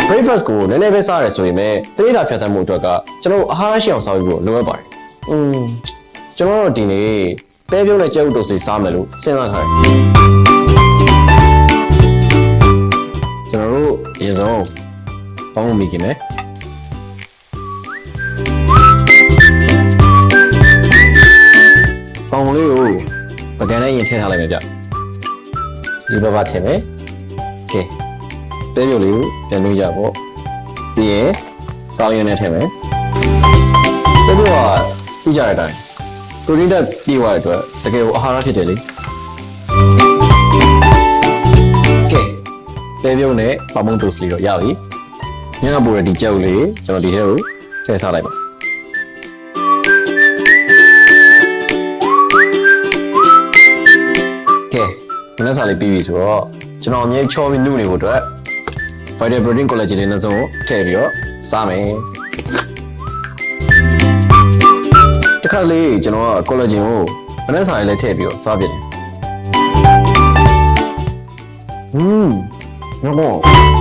breakfast ကိုနည်းနည်းပဲစားရဲဆိုရင်လည်းတနေ့တာဖြတ်သန်းမှုအတွက်ကကျွန်တော်အာဟာရရှိအောင်စားပြီးဖို့လိုအပ်ပါတယ်ကျွန်တော်တို့ဒီနေ့ပဲပြုံးနဲ့ကြက်ဥတိုးစီစားမယ်လို့စဉ်းစားထားတယ်ကျွန်တော်တို့အရင်ဆုံးပေါင်းမိခင်မယ်ပေါင်းလေးကိုပကံနဲ့ရင်ထည့်ထားလိုက်မယ်ဗျဒီဘက်ထည့်မယ်โอเคပဲပြုံးလေးကိုပြန်လို့ရပေါ့ပြီးရင်ပေါင်းရင်းနဲ့ထည့်မယ်ပဲပြုံးကပြီးကြတဲ့အတိုင်းပရိုတင်းဓာတ်ပြည့်သွားတဲ့အတွက်တကယ်ကိုအာဟာရဖြစ်တယ်လေကဲပဲပြုံးနဲ့ပေါင်းမုံတိုးစလေးတော့ရပြီညကပို့ရဒီကြောက်လေးကျွန်တော်ဒီထဲကိုထည့်စားလိုက်ပါကဲဒီနေ့စားလေးပြီးပြီဆိုတော့ကျွန်တော်အမြဲချောပြီးနုနေဖို့အတွက် Vital Protein Collagen တွေနဲ့ဆုံးထည့်ပြီးတော့စားမယ်တခါလေးကျွန်တော်က collagen ကိုမနေ့စားလေးလည်းထည့်ပြီးတော့စားပြတယ်ညော